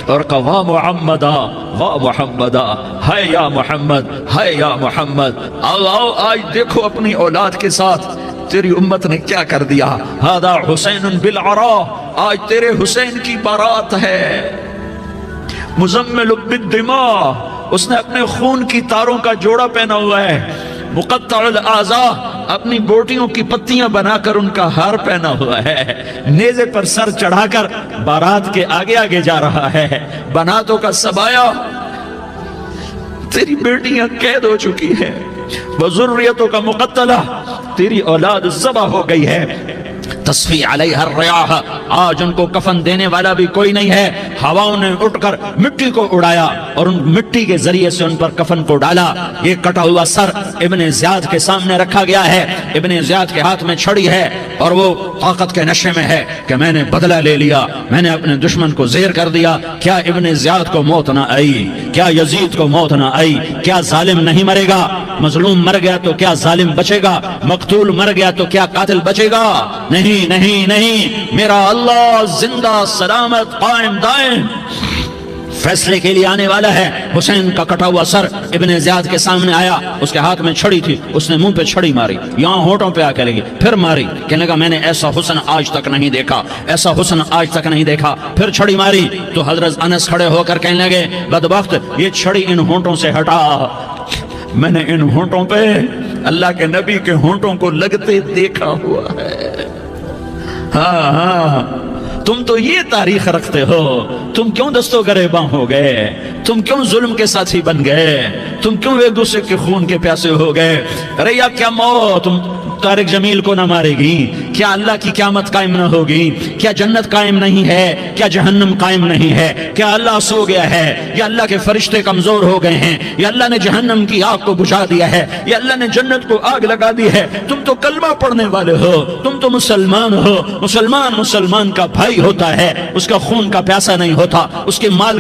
اور کہا واہ محمدا واہ محمدا، ہے یا محمد، ہے یا محمد۔ آؤ آج دیکھو اپنی اولاد کے ساتھ تیری امت نے کیا کر دیا۔ ہذا حسین بالعراء، آج تیرے حسین کی بارات ہے۔ مزمل بالدماء، اس نے اپنے خون کی تاروں کا جوڑا پہنا ہوا ہے۔ مقطع الاعضاء، اپنی بوٹیوں کی پتیاں بنا کر ان کا ہار پہنا ہوا ہے۔ نیزے پر سر چڑھا کر بارات کے آگے آگے جا رہا ہے۔ بناتوں کا سبایا، تیری بیٹیاں قید ہو چکی ہیں۔ وذریتوں کا مقتلہ، تیری اولاد ذبح ہو گئی ہے۔ تصفی علیہ الریاح، آج ان کو کفن دینے والا بھی کوئی نہیں ہے۔ ہواؤں نے اٹھ کر مٹی کو اڑایا اور ان مٹی کے ذریعے سے ان پر کفن کو ڈالا۔ یہ کٹا ہوا سر ابن زیاد کے سامنے رکھا گیا ہے۔ ابن زیاد کے ہاتھ میں چھڑی ہے اور وہ طاقت کے نشے میں ہے کہ میں نے بدلہ لے لیا، میں نے اپنے دشمن کو زیر کر دیا۔ کیا ابن زیاد کو موت نہ آئی؟ کیا یزید کو موت نہ آئی؟ کیا ظالم نہیں مرے گا؟ مظلوم مر گیا تو کیا ظالم بچے گا؟ مقتول مر گیا تو کیا قاتل بچے گا؟ نہیں نہیں نہیں، میرا اللہ زندہ سلامت قائم دائم فیصلے کے لیے آنے والا ہے۔ حسین کا کٹا ہوا سر ابن زیاد کے سامنے آیا، اس کے ہاتھ میں چھڑی تھی، اس نے منہ پہ چھڑی ماری، یہاں ہونٹوں پہ آ کے لگی، پھر ماری، کہنے لگا میں نے ایسا حسن آج تک نہیں دیکھا، ایسا حسن آج تک نہیں دیکھا، پھر چھڑی ماری تو حضرت انس کھڑے ہو کر کہنے لگے بدبخت، یہ چھڑی ان ہونٹوں سے ہٹا، میں نے ان ہونٹوں پہ اللہ کے نبی کے ہونٹوں کو لگتے دیکھا ہوا ہے۔ ہاں ہاں، تم تو یہ تاریخ رکھتے ہو، تم کیوں دستوں گریباں ہو گئے؟ تم کیوں ظلم کے ساتھی بن گئے؟ تم کیوں ایک دوسرے کے خون کے پیاسے ہو گئے؟ ارے یا کیا موت طارق جمیل کو نہ مارے گی؟ کیا اللہ کی قیامت قائم نہ ہوگی؟ کیا جنت قائم نہیں ہے؟ کیا جہنم قائم نہیں ہے؟ کیا اللہ سو گیا ہے؟ یا اللہ کے فرشتے کمزور ہو گئے ہیں؟ یا اللہ نے جہنم کی آگ کو بجھا دیا ہے؟ یا اللہ نے جنت کو آگ لگا دی ہے؟ تم تو کلمہ پڑھنے والے ہو، تم تو مسلمان ہو۔ مسلمان کا بھائی ہوتا ہے، اس کا خون کا پیاسا نہیں ہوتا، اس کے مال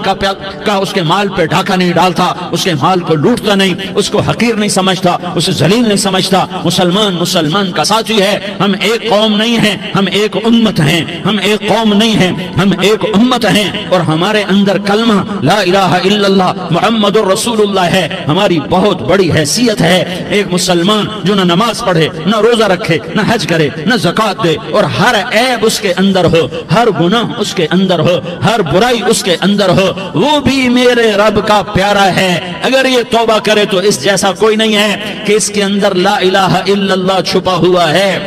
اس کے مال پہ ڈھاکہ نہیں ڈالتا، اس کے مال کو لوٹتا نہیں، اس کو حقیر نہیں سمجھتا، اسے ذلیل نہیں سمجھتا۔ مسلمان کا ساتھی ہے۔ ہم ایک قوم نہیں ہیں، ہم ایک امت ہیں، ہم ایک قوم نہیں ہیں، ہم ایک امت ہیں، اور ہمارے اندر کلمہ لا الہ الا اللہ محمد الرسول اللہ ہے، ہماری بہت بڑی حیثیت ہے۔ ایک مسلمان جو نہ نماز پڑھے، نہ روزہ رکھے، نہ حج کرے، نہ زکوٰۃ دے، اور ہر عیب اس کے اندر ہو، ہر گناہ اس کے اندر ہو، ہر برائی اس کے اندر ہو، وہ بھی میرے رب کا پیارا ہے۔ اگر یہ توبہ کرے تو اس جیسا کوئی نہیں ہے کہ اس کے اندر لا الہ الا اللہ چھپا ہوا ہے۔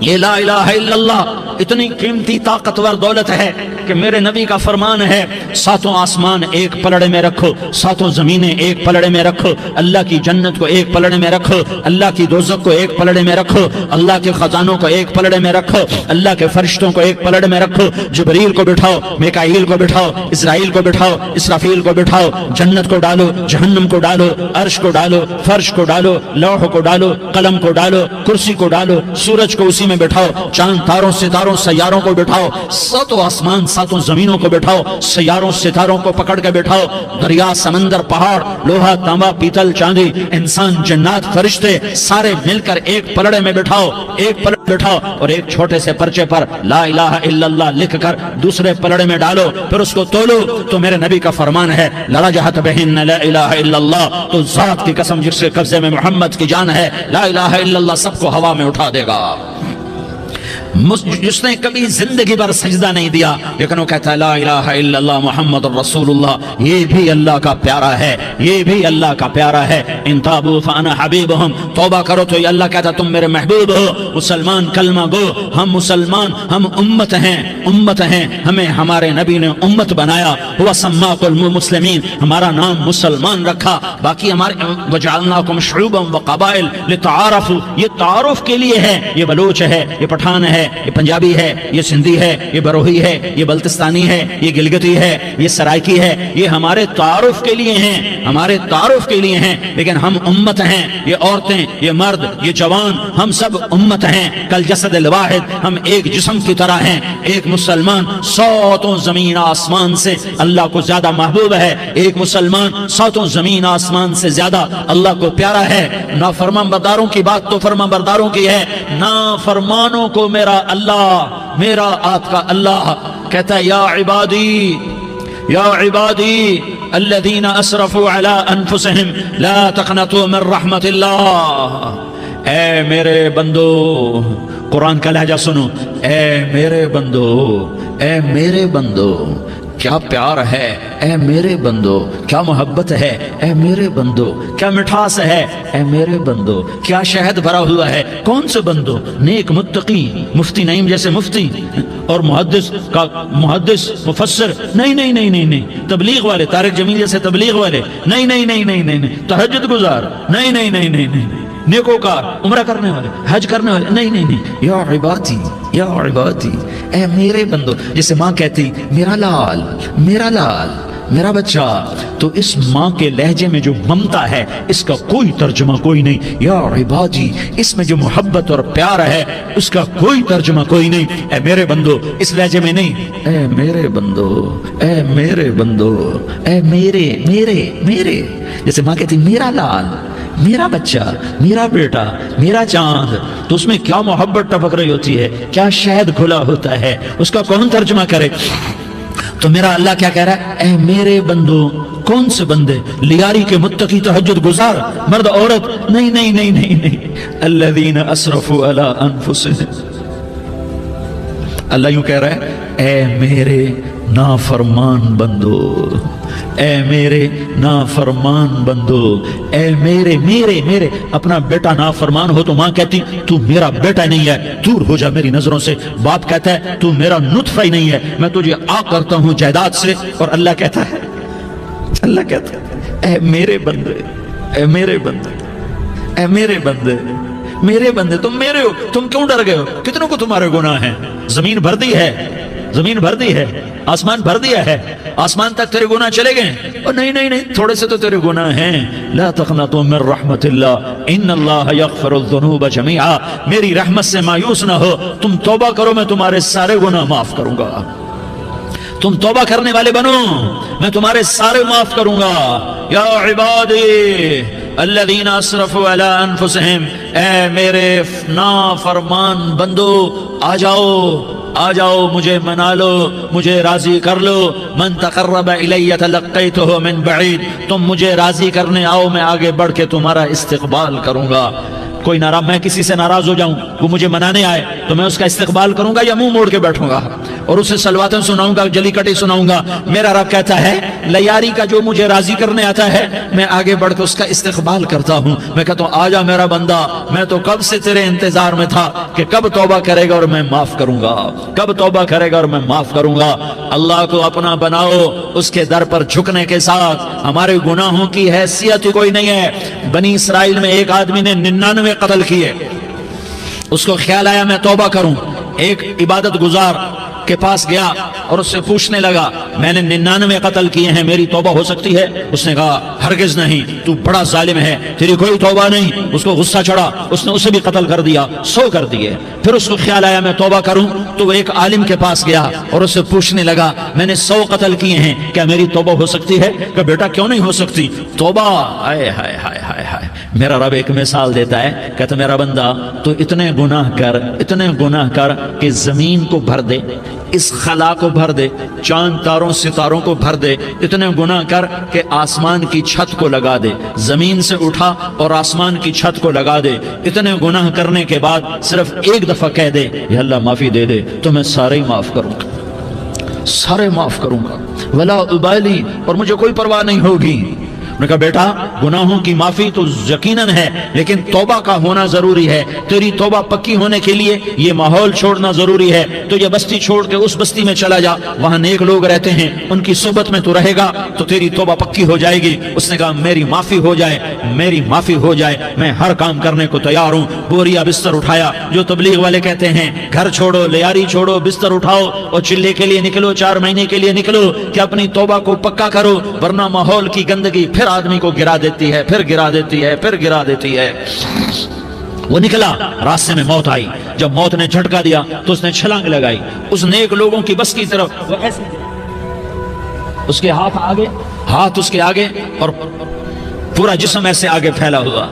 یہ لا الہ الا اللہ اتنی قیمتی طاقتور دولت ہے کہ میرے نبی کا فرمان ہے، ساتوں آسمان ایک پلڑے میں رکھو، ساتوں زمینیں ایک پلڑے میں رکھو، اللہ کی جنت کو ایک پلڑے میں رکھو، اللہ کی دوزخ کو ایک پلڑے میں رکھو، اللہ کے خزانوں کو ایک پلڑے میں رکھو، اللہ کے فرشتوں کو ایک پلڑے میں رکھو، جبریل کو بٹھاؤ، میکائیل کو بٹھاؤ، اسرائیل کو بٹھاؤ، اسرافیل کو بٹھاؤ، جنت کو ڈالو، جہنم کو ڈالو، عرش کو ڈالو، فرش کو ڈالو، لوح کو ڈالو، قلم کو ڈالو، کرسی کو ڈالو، سورج کو اسی میں بٹھاؤ، چاند تاروں ستاروں سیاروں کو بٹھاؤ، ساتوں آسمان ساتوں زمینوں کو بٹھاؤ، سیاروں ستاروں کو پکڑ کے بٹھاؤ، دریا سمندر پہاڑ لوہا تانبا پیتل چاندی انسان جنات فرشتے سارے مل کر ایک پلڑے میں بٹھاؤ، ایک پلڑے بٹھاؤ، اور ایک چھوٹے سے پرچے پر لا الہ الا اللہ لکھ کر دوسرے پلڑے میں ڈالو، پھر اس کو تولو تو میرے نبی کا فرمان ہے لرجحت بہن لا الہ الا اللہ، تو ذات کی قسم جس کے قبضے میں محمد کی جان ہے، لا الہ الا اللہ سب کو ہوا میں اٹھا دے گا۔ جس نے کبھی زندگی بھر سجدہ نہیں دیا لیکن وہ کہتا ہے لا الہ الا اللہ محمد الرسول اللہ، یہ بھی اللہ کا پیارا ہے، یہ بھی اللہ کا پیارا ہے۔ ان تابوا فانا حبیبہم، توبہ کرو تو یہ اللہ کہتا تم میرے محبوب ہو۔ مسلمان کلمہ گو، ہم مسلمان، ہم امت ہیں، امت ہیں، ہمیں ہمارے نبی نے امت بنایا، ہوا سماکم المسلمین، ہمارا نام مسلمان رکھا، باقی ہمارے وجعلناکم شعوبا وقبائل لتعارفوا، یہ تعارف کے لیے ہے، یہ بلوچ ہے، یہ پٹھان ہے، یہ پنجابی ہے، یہ سندھی ہے، یہ بروہی ہے، یہ بلتستانی ہے، یہ گلگتی ہے، یہ سرائکی ہے، یہ ہمارے تعارف کے لیے ہیں، ہمارے تعارف کے لیے ہیں، لیکن ہم امت ہیں، یہ عورتیں، یہ مرد، یہ جوان، ہم سب امت ہیں، کل جسد الواحد، ہم ایک جسم کی طرح ہیں۔ ایک مسلمان ساتوں زمین آسمان سے اللہ کو زیادہ محبوب ہے، ایک مسلمان ساتوں زمین آسمان سے زیادہ اللہ کو پیارا ہے۔ نافرمان برداروں کی بات تو فرمان برداروں کی ہے، نافرمانوں کو میرا اللہ، میرا آپ کا اللہ کہتا ہے یا عبادی یا عبادی الذین اسرفوا علی انفسہم لا تقنطوا من رحمت اللہ، اے میرے بندو، قرآن کا لہجہ سنو، اے میرے بندو، اے میرے بندو، کیا پیار ہے اے میرے بندو، کیا محبت ہے اے میرے بندو، کیا مٹھاس ہے اے میرے بندو، کیا شہد بھرا ہوا ہے، کون سے بندو، نیک متقی مفتی نعیم جیسے مفتی اور محدث مفسر، نہیں نہیں نہیں نہیں نہیں، تبلیغ والے طارق جمیل جیسے تبلیغ والے، نہیں نہیں نہیں نہیں نہیں، تہجد گزار، نہیں نہیں نہیں نہیں نہیں، نیکوکار، عمرہ کرنے والے، حج کرنے والے، نہیں نہیں نہیں، یا عبادی یا عبادی، اے میرے بندو، جیسے ماں کہتی میرا لال میرا لال میرا بچہ، تو اس ماں کے لہجے میں جو ممتا ہے اس کا کوئی ترجمہ کوئی نہیں، یا عبادی، اس میں جو محبت اور پیار ہے اس کا کوئی ترجمہ کوئی نہیں، اے میرے بندو، اس لہجے میں نہیں، اے میرے بندو، اے میرے بندو، اے میرے میرے میرے، جیسے ماں کہتی میرا لال میرا بچہ میرا بیٹا میرا چاند، تو اس میں کیا محبت ٹپک رہی ہوتی ہے، کیا شہد کھلا ہوتا ہے، اس کا کون ترجمہ کرے؟ تو میرا اللہ کیا کہہ رہا ہے، اے میرے بندو، کون سے بندے، لیاری کے متقی تہجد گزار مرد عورت، نہیں نہیں نہیں نہیں نہیں، الذین اسرفوا علی انفسہم، اللہ یوں کہہ رہا ہے، اے میرے نافرمان بندو، اے میرے نافرمان بندو، اے میرے میرے میرے، اپنا بیٹا نافرمان ہو تو ماں کہتی تو میرا بیٹا نہیں ہے، دور ہو جا میری نظروں سے، باپ کہتا ہے تو میرا نطفہ ہی نہیں ہے، میں تجھے آگ کرتا ہوں جائیداد سے، اور اللہ کہتا ہے اے میرے بندے، اے میرے بندے، اے میرے بندے، میرے بندے، تم میرے ہو، تم کیوں ڈر گئے ہو؟ کتنوں کو تمہارے گناہ ہیں؟ زمین بھر دی ہے، زمین بھر دی ہے، آسمان بھر دیا ہے، آسمان تک تیرے گناہ چلے گئے، اور نہیں نہیں نہیں، تھوڑے سے تو تیرے گناہ ہیں، لا تقنطوا من رحمت اللہ ان اللہ یغفر الذنوب جميعا، میری رحمت سے مایوس نہ ہو، تم توبہ کرو میں تمہارے سارے گناہ معاف کروں گا، تم توبہ کرنے والے بنو میں تمہارے سارے معاف کروں گا، یا عبادی الذین اسرفوا علی انفسہم، اے میرے نافرمان بندو، آ جاؤ مجھے منا لو، مجھے راضی کر لو، من تقرب الی تلقیتہ من بعید، تم مجھے راضی کرنے آؤ، میں آگے بڑھ کے تمہارا استقبال کروں گا، کوئی ناراض، میں کسی سے ناراض ہو جاؤں، وہ مجھے منانے آئے تو میں اس کا استقبال کروں گا یا منہ موڑ کے بیٹھوں گا اور اسے سلواتیں سناؤں گا، جلی کٹی سناؤں گا؟ میرا رب کہتا ہے لیاری کا جو مجھے راضی کرنے آتا ہے میں آگے بڑھ کے اس کا استقبال کرتا ہوں، میں کہتا ہوں آجا میرا بندہ، میں تو کب سے تیرے انتظار میں تھا کہ کب توبہ کرے گا اور میں معاف کروں گا، کب توبہ کرے گا اور میں معاف کروں گا۔ اللہ کو اپنا بناؤ، اس کے در پر جھکنے کے ساتھ، ہمارے گناہوں کی حیثیت کوئی نہیں ہے۔ بنی اسرائیل میں ایک آدمی نے 99 قتل کیے، اس کو خیال آیا میں توبہ کروں، ایک عبادت گزار کے پاس گیا اور اس سے پوچھنے لگا میں نے 99 قتل کیے ہیں، میری توبہ ہو سکتی ہے؟ اس نے کہا ہرگز نہیں، تو بڑا ظالم ہے، تیری کوئی توبہ نہیں۔ اس کو غصہ چڑھا، اس نے اسے بھی قتل کر دیا، 100 کر دیے۔ پھر اس کو خیال آیا میں توبہ کروں، تو وہ ایک عالم کے پاس گیا اور اس سے پوچھنے لگا میں نے 100 قتل کیے ہیں، کیا میری توبہ ہو سکتی ہے؟ کہ بیٹا کیوں نہیں ہو سکتی توبہ؟ ہائے ہائے ہائے ہائے ہائے، میرا رب ایک مثال دیتا ہے، کہتا میرا بندہ تو اتنے گناہ کر کہ زمین کو بھر دے، اس خلا کو بھر دے، چاند تاروں ستاروں کو بھر دے، اتنے گناہ کر کہ آسمان کی چھت کو لگا دے، زمین سے اٹھا اور آسمان کی چھت کو لگا دے، اتنے گناہ کرنے کے بعد صرف ایک دفعہ کہہ دے یا اللہ معافی دے دے تو میں سارے معاف کروں گا، سارے معاف کروں گا، ولا ابالی، اور مجھے کوئی پرواہ نہیں ہوگی۔ نے کہا بیٹا گناہوں کی معافی تو یقیناً ہے، لیکن توبہ کا ہونا ضروری ہے، تیری توبہ پکی ہونے کے لیے یہ ماحول چھوڑنا ضروری ہے، تو یہ بستی چھوڑ کے اس بستی میں چلا جا، وہاں نیک لوگ رہتے ہیں، ان کی صحبت میں تو رہے گا تو تیری توبہ پکی ہو جائے گی۔ اس نے کہا میری معافی ہو جائے، میری معافی ہو جائے، میں ہر کام کرنے کو تیار ہوں۔ بوریا بستر اٹھایا، جو تبلیغ والے کہتے ہیں گھر چھوڑو، لیاری چھوڑو، بستر اٹھاؤ اور چلے کے لیے نکلو، 4 مہینے کے لیے نکلو کہ اپنی توبہ کو پکا کرو، ورنہ ماحول کی گندگی پھر آدمی کو گرا دیتی ہے، پھر گرا دیتی ہے، پھر گرا دیتی ہے۔ وہ نکلا، راستے میں موت آئی، جب موت نے جھٹکا دیا تو اس نے چھلانگ لگائی اس نیک لوگوں کی بس کی طرف، وہ ایسے اس کے ہاتھ آگے، ہاتھ اس کے آگے اور پورا جسم ایسے آگے پھیلا ہوا۔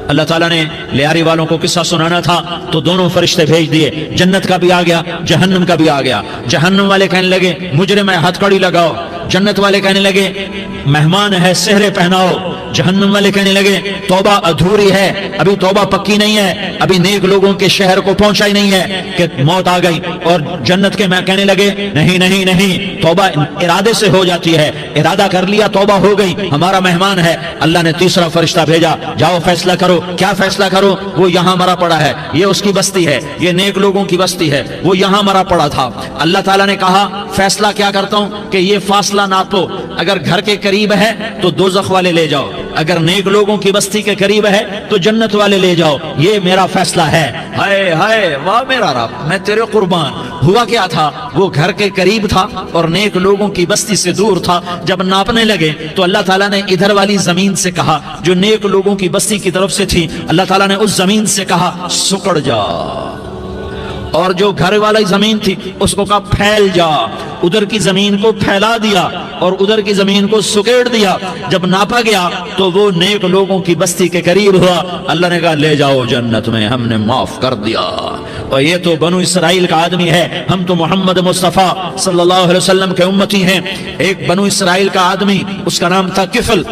اللہ تعالیٰ نے لیاری والوں کو قصہ سنانا تھا تو دونوں فرشتے بھیج دیے، جنت کا بھی آ گیا، جہنم کا بھی آ گیا۔ جہنم والے کہنے لگے مجرم ہے، ہتھ کڑی لگاؤ، جنت والے کہنے لگے مہمان ہے سہرے پہناؤ، جہنم والے کہنے لگے توبہ ادھوری ہے، ابھی توبہ پکی نہیں ہے، ابھی نیک لوگوں کے شہر کو پہنچا ہی نہیں ہے کہ موت آ گئی۔ اور جنت کے میں کہنے لگے نہیں نہیں نہیں، توبہ ارادے سے ہو جاتی ہے، ارادہ کر لیا توبہ ہو گئی، ہمارا مہمان ہے۔ اللہ نے تیسرا فرشتہ بھیجا، جاؤ فیصلہ کرو۔ کیا فیصلہ کرو؟ وہ یہاں مرا پڑا ہے، یہ اس کی بستی ہے، یہ نیک لوگوں کی بستی ہے، وہ یہاں مرا پڑا تھا۔ اللہ تعالیٰ نے کہا فیصلہ کیا کرتا ہوں کہ یہ فاصلہ ناپو، اگر گھر کے قریب ہے تو دوزخ والے لے جاؤ، اگر نیک لوگوں کی بستی کے قریب ہے تو جنت والے لے جاؤ، یہ میرا فیصلہ ہے۔ ہائے ہائے واہ میرا رب، میں تیرے قربان۔ ہوا کیا تھا؟ وہ گھر کے قریب تھا اور نیک لوگوں کی بستی سے دور تھا۔ جب ناپنے لگے تو اللہ تعالیٰ نے ادھر والی زمین سے کہا جو نیک لوگوں کی بستی کی طرف سے تھی، اللہ تعالیٰ نے اس زمین سے کہا سکڑ جا، اور جو گھر والی زمین تھی اس کو کہا پھیل جا، ادھر کی زمین کو پھیلا دیا اور ادھر کی زمین کو سکیڑ دیا۔ جب ناپا گیا تو وہ نیک لوگوں کی بستی کے قریب ہوا۔ اللہ نے کہا لے جاؤ جنت میں، ہم نے معاف کر دیا۔ اور یہ تو بنو اسرائیل کا آدمی ہے، ہم تو محمد مصطفیٰ صلی اللہ علیہ وسلم کے امتی ہیں۔ ایک بنو اسرائیل کا آدمی، اس کا نام تھا کفل،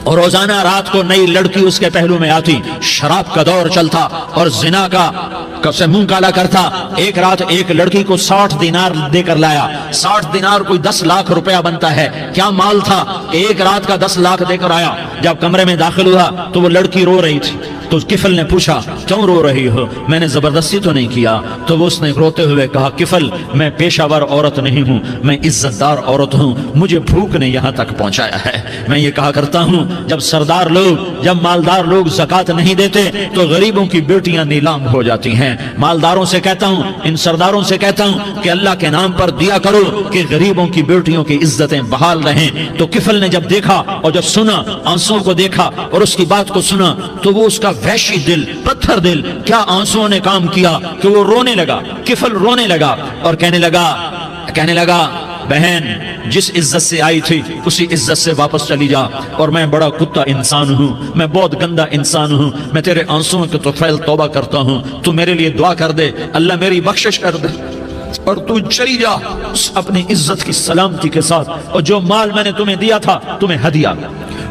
اور روزانہ رات کو نئی لڑکی اس کے پہلو میں آتی، شراب کا دور چلتا اور زنا کا سے منہ کالا کرتا۔ ایک رات ایک لڑکی کو 60 دینار دے کر لایا، 60 دینار کوئی 10 لاکھ روپیہ بنتا ہے، کیا مال تھا۔ ایک رات کا 10 لاکھ دے کر آیا۔ جب کمرے میں داخل ہوا تو وہ لڑکی رو رہی تھی، تو کفل نے پوچھا کیوں رو رہی ہو؟ میں نے زبردستی تو نہیں کیا۔ تو وہ اس نے روتے ہوئے کہا کفل میں پیشہ ور عورت نہیں ہوں، میں عزت دار عورت ہوں، مجھے بھوک نے یہاں تک پہنچایا ہے۔ میں یہ کہا کرتا ہوں جب سردار لوگ، جب مالدار لوگ زکوٰۃ نہیں دیتے تو غریبوں کی بیٹیاں نیلام ہو جاتی ہیں۔ مالداروں سے کہتا ہوں، ان سرداروں سے کہتا ہوں کہ اللہ کے نام پر دیا کرو کہ غریبوں کی بیٹیوں کی عزتیں بحال رہیں۔ تو کفل نے جب دیکھا اور جب سنا، آنسوؤں کو دیکھا اور اس کی بات کو سنا، تو وہ اس کا وحشی دل، پتھر دل، کیا آنسوؤں نے کام کیا کہ وہ رونے لگا۔ کفل رونے لگا اور کہنے لگا بہن جس عزت سے آئی تھی اسی عزت سے واپس چلی جا، اور میں بڑا کتا انسان ہوں، میں بہت گندا انسان ہوں، میں تیرے آنسوؤں کے توفیل توبہ کرتا ہوں، تو میرے لیے دعا کر دے، اللہ میری بخشش کر دے، اور تو چلی جا اپنی عزت کی سلامتی کے ساتھ، اور جو مال میں نے تمہیں دیا تھا تمہیں ہدیہ۔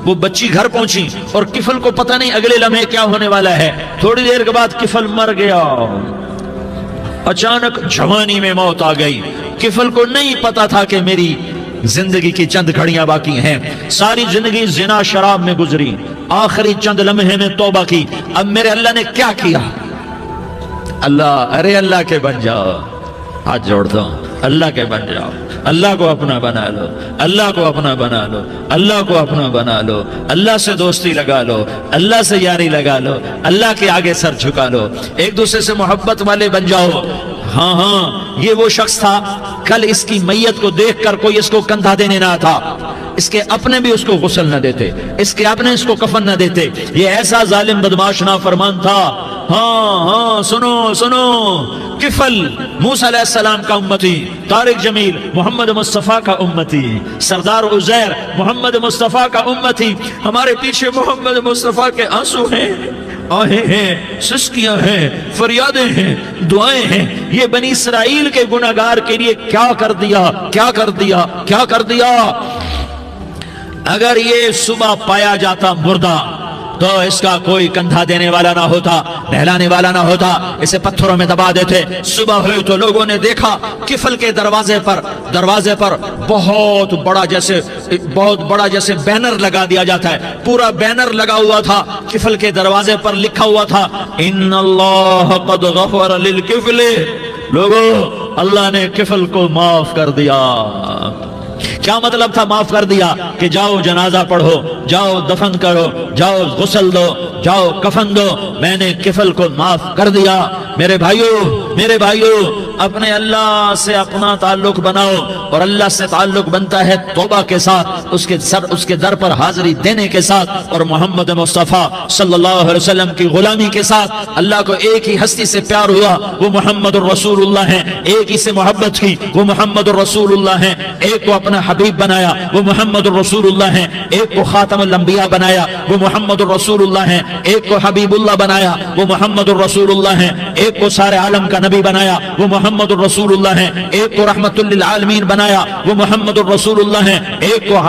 وہ بچی گھر پہنچی اور کفل کو پتہ نہیں اگلے لمحے کیا ہونے والا ہے۔ تھوڑی دیر کے بعد کفل مر گیا، اچانک جوانی میں موت آ گئی۔ کفل کو نہیں پتا تھا کہ میری زندگی کی چند گھڑیاں باقی ہیں، ساری زندگی زنا شراب میں گزری، آخری چند لمحے میں توبہ کی۔ اب میرے اللہ نے کیا کیا؟ اللہ کے بن جاؤ، ہاتھ جوڑتا ہوں، اللہ کے بن جاؤ، اللہ کو اپنا بنا لو، اللہ کو اپنا بنا لو، اللہ کو اپنا بنا لو، اللہ سے دوستی لگا لو، اللہ سے یاری لگا لو، اللہ کے آگے سر جھکا لو، ایک دوسرے سے محبت والے بن جاؤ۔ ہاں یہ وہ شخص تھا، کل اس کی میت کو دیکھ کر کوئی اس کو کندھا دینے نہ تھا، اس کے اپنے بھی اس کو غسل نہ دیتے، اس کے اپنے اس کو کفن نہ دیتے، یہ ایسا ظالم بدماش نافرمان تھا۔ ہاں سنو، کفل موسیٰ علیہ السلام کا امتی، طارق جمیل محمد مصطفیٰ کا امتی، سردار عزیر محمد مصطفیٰ کا امتی، ہمارے پیچھے محمد مصطفیٰ کے آنسو ہیں، آہیں ہیں، سسکیاں ہیں، فریادیں ہیں، دعائیں ہیں۔ یہ بنی اسرائیل کے گناہگار کے لیے کیا کر دیا۔ اگر یہ صبح پایا جاتا مردہ تو اس کا کوئی کندھا دینے والا نہ ہوتا، نہلانے والا نہ ہوتا، اسے پتھروں میں دبا دیتے۔ صبح ہوئی تو لوگوں نے دیکھا کفل کے دروازے پر بہت بڑا جیسے بینر لگا دیا جاتا ہے، پورا بینر لگا ہوا تھا، کفل کے دروازے پر لکھا ہوا تھا ان اللہ قد غفر للکفل، لوگو اللہ نے کفل کو معاف کر دیا۔ کیا مطلب تھا معاف کر دیا؟ کہ جاؤ جنازہ پڑھو، جاؤ دفن کرو، جاؤ غسل دو، جاؤ کفن دو، میں نے کفل کو معاف کر دیا۔ میرے بھائیو اپنے اللہ سے اپنا تعلق بناؤ، اور اللہ سے تعلق بنتا ہے توبہ کے ساتھ، اس کے در پر حاضری دینے کے ساتھ، اور محمد مصطفیٰ صلی اللہ علیہ وسلم کی غلامی کے ساتھ۔ اللہ کو ایک ہی ہستی سے پیار ہوا، وہ محمد الرسول اللہ ہیں، ایک ہی سے محبت کی، وہ محمد الرسول اللہ ہیں، ایک کو اپنا حبیب بنایا، وہ محمد الرسول اللہ ہیں، ایک کو خاتم الانبیاء بنایا، وہ محمد الرسول اللہ ہیں، ایک کو حبیب اللہ بنایا، وہ محمد الرسول اللہ ہیں، ایک کو سارے عالم کا نبی بنایا، وہ محمد الرسول اللہ ہیں، ایک کو رحمت للعالمین بنایا۔ بنایا وہ محمد الرسول اللہ ہیں،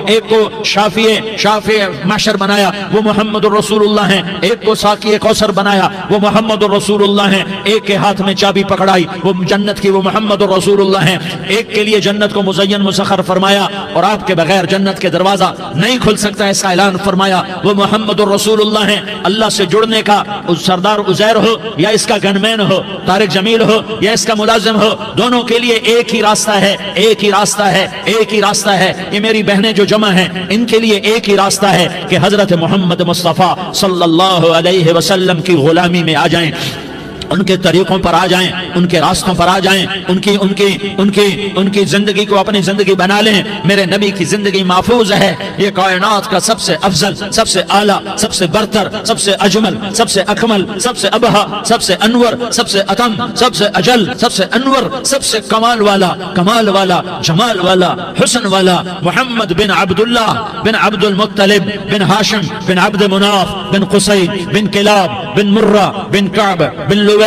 ایک کو شافع محشر بنایا وہ محمد الرسول اللہ ہیں، ایک کو ساقی کوثر بنایا وہ محمد الرسول اللہ ہیں، ایک کے ہاتھ میں چابی پکڑائی وہ جنت کی وہ محمد الرسول اللہ ہیں، ایک کے لیے جنت کو مزین مسخر فرمایا اور آپ کے بغیر جنت کے دروازہ نہیں کھل سکتا ایسا اعلان فرمایا وہ محمد الرسول اللہ ہیں۔ اللہ سے جڑنے کا سردار عزیر ہو یا اس کا گنمین ہو، طارق جمیل ہو یا اس کا ملازم ہو، دونوں کے لیے ایک ہی راستہ ہے، ایک ہی راستہ ہے، ایک ہی راستہ ہے۔ یہ میری بہنیں جو جمع ہیں ان کے لیے ایک ہی راستہ ہے کہ حضرت محمد مصطفیٰ صلی اللہ علیہ وسلم کی غلامی میں آ جائیں، ان کے طریقوں پر آ جائیں، ان کے راستوں پر آ جائیں، ان کی زندگی کو اپنی زندگی بنا لیں۔ میرے نبی کی زندگی محفوظ ہے، یہ کائنات کا سب سے افضل، سب سے اعلیٰ، سب سے برتر، سب سے اجمل، سب سے اکمل، سب سے ابہا، سب سے انور، سب سے اتم، سب سے اجل، سب سے انور، سب سے کمال والا، جمال والا، حسن والا محمد بن عبداللہ بن عبد المطلب بن ہاشم بن عبد مناف بن قصی بن کلاب بن مرہ بن کعب بن لوی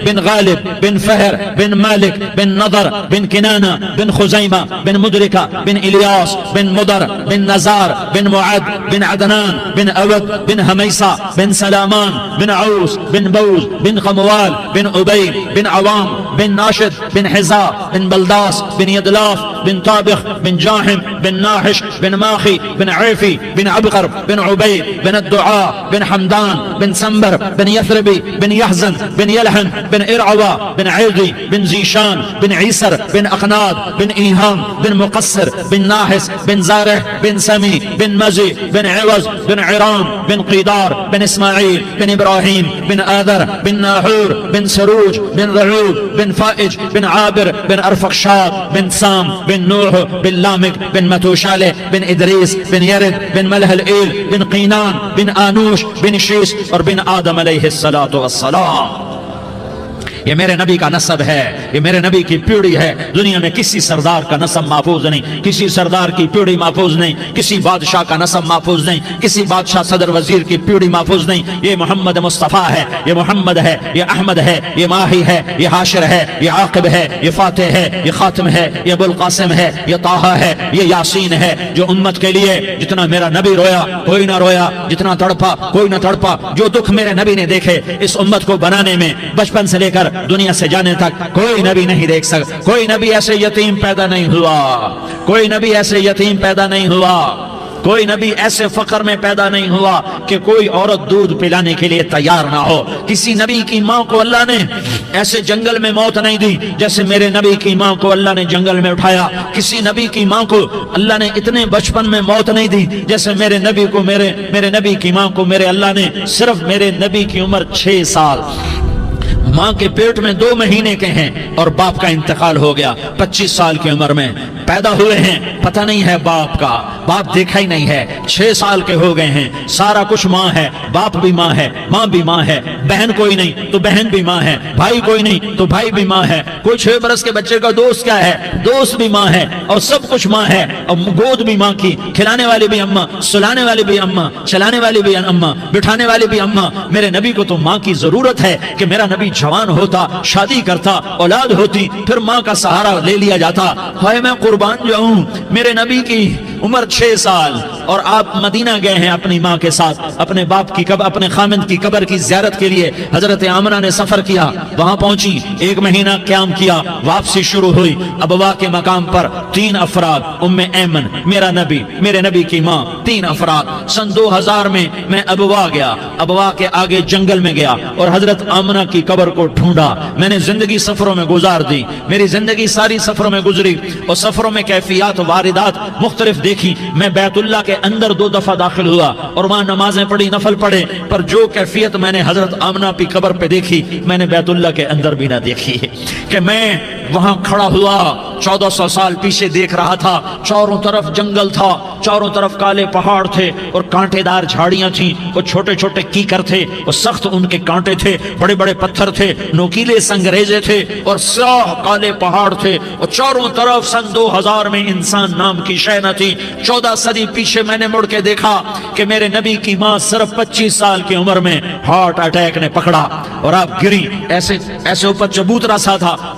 بن غالب بن فہر بن مالک بن نضر بن کنانہ بن خزیمہ بن مدرکہ بن الیاس بن مدر بن نزار بن معد بن عدنان بن اود بن حمیسہ بن سلامان بن عوس بن بوز بن قموال بن عبی بن عوام بن ناشد بن حزا بن بلداس بن یدلاف بن طابخ بن جاحم بن ناحش بن ماخی بن عیفی بن عبقر بن عبید بن الدعاء بن حمدان بن سنبر بن یثربی بن یحزن بن یلحن بن ارعوا بن عیدی بن زیشان بن عیسر بن اقناد بن ایہام بن مقصر بن ناحس بن زارح بن سمی بن مزی بن عوض بن عرام بن قیدار بن اسماعیل بن ابراہیم بن آذر بن ناحور بن سروج بن رعود بن فائج بن عابر بن ارفقشاد بن سام بن نوح بن لامک بن متوشالہ بن ادریس بن یرد بن ملح الایل بن قینان بن آنوش بن شیس اور بن آدم علیہ السلام۔ یہ میرے نبی کا نسب ہے، یہ میرے نبی کی پیڑھی ہے۔ دنیا میں کسی سردار کا نسب محفوظ نہیں، کسی سردار کی پیڑھی محفوظ نہیں، کسی بادشاہ کا نسب محفوظ نہیں، کسی بادشاہ صدر وزیر کی پیڑھی محفوظ نہیں۔ یہ محمد مصطفیٰ ہے، یہ محمد ہے، یہ احمد ہے، یہ ماہی ہے، یہ حاشر ہے، یہ عاقب ہے، یہ فاتح ہے، یہ خاتم ہے، یہ ابو القاسم ہے، یہ طٰہٰ ہے، یہ یاسین ہے۔ جو امت کے لیے جتنا میرا نبی رویا کوئی نہ رویا، جتنا تڑپا کوئی نہ تڑپا، جو دکھ میرے نبی نے دیکھے اس امت کو بنانے میں، بچپن سے لے کر دنیا سے جانے تک کوئی نبی نہیں دیکھ سکتا۔ کوئی نبی ایسے یتیم پیدا نہیں ہوا، کوئی نبی ایسے یتیم پیدا نہیں ہوا، کوئی نبی ایسے فقر میں پیدا نہیں ہوا کہ کوئی عورت دودھ پلانے کے لیے تیار نہ ہو۔ کسی نبی کی ماں کو اللہ نے ایسے جنگل میں موت نہیں دی جیسے میرے نبی کی ماں کو اللہ نے جنگل میں اٹھایا۔ کسی نبی کی ماں کو اللہ نے اتنے بچپن میں موت نہیں دی جیسے میرے نبی کو، میرے نبی کی ماں کو میرے اللہ نے صرف میرے نبی کی عمر 6 سال، ماں کے پیٹ میں 2 مہینے کے ہیں اور باپ کا انتقال ہو گیا 25 سال کی عمر میں پیدا ہوئے ہیں، پتہ نہیں ہے باپ کا، باپ دیکھا ہی نہیں ہے، 6 سال کے ہو گئے ہیں، سارا کچھ ماں ہے، باپ بھی ماں ہے، ماں بھی ماں ہے، بہن کوئی نہیں تو بہن بھی ماں ہے، بھائی کوئی نہیں تو بھائی بھی ماں ہے، کوئی 6 برس کے بچے کا دوست کیا ہے، دوست بھی ماں ہے، اور سب کچھ ماں ہے، اور گود بھی ماں کی، کھلانے والی بھی اماں، سلانے والی بھی اماں، چلانے والی بھی اماں، بٹھانے والی بھی اماں۔ میرے نبی کو تو ماں کی ضرورت ہے کہ میرا نبی جوان ہوتا، شادی کرتا، اولاد ہوتی، پھر ماں کا سہارا لے لیا جاتا۔ ہائے میں قربان جاؤں، میرے نبی کی عمر 6 سال اور آپ مدینہ گئے ہیں اپنی ماں کے ساتھ، اپنے باپ کی قبر، اپنے خامند کی قبر کی زیارت کے لیے حضرت آمنہ نے سفر کیا، وہاں پہنچی، 1 مہینہ قیام کیا، واپسی شروع ہوئی۔ ابوا کے مقام پر 3 افراد، ام ایمن، میرا نبی، میرے نبی کی ماں، 3 افراد۔ سن 2000 میں ابوا گیا، ابوا کے آگے جنگل میں گیا اور حضرت آمنہ کی قبر کو ڈھونڈا۔ میں نے زندگی سفروں میں گزار دی، میری زندگی ساری سفروں میں گزری اور سفروں میں کیفیات واردات مختلف دیکھی۔ میں بیت اللہ کے اندر 2 دفعہ داخل ہوا اور وہاں نمازیں پڑھی، نفل پڑھے، پر جو کیفیت میں نے حضرت آمنہ کی قبر پہ دیکھی میں نے بیت اللہ کے اندر بھی نہ دیکھی، کہ میں وہاں کھڑا ہوا 1400 سال پیچھے دیکھ رہا تھا، چاروں طرف جنگل تھا، چاروں طرف کالے پہاڑ تھے اور کانٹے دار جھاڑیاں تھیں، وہ چھوٹے چھوٹے کیکر تھے، وہ سخت ان کے کانٹے تھے، بڑے بڑے پتھر تھے، نوکیلے سنگریزے تھے اور سیاہ کالے پہاڑ تھے، اور چاروں طرف سن 2000 میں انسان نام کی شے نہ تھی۔ 14 صدی پیچھے میں نے مڑ کے دیکھا کہ میرے نبی کی ماں صرف 25 سال کی عمر میں ہارٹ اٹیک نے پکڑا اور آپ گری، ایسے اوپر چبوترا سا تھا،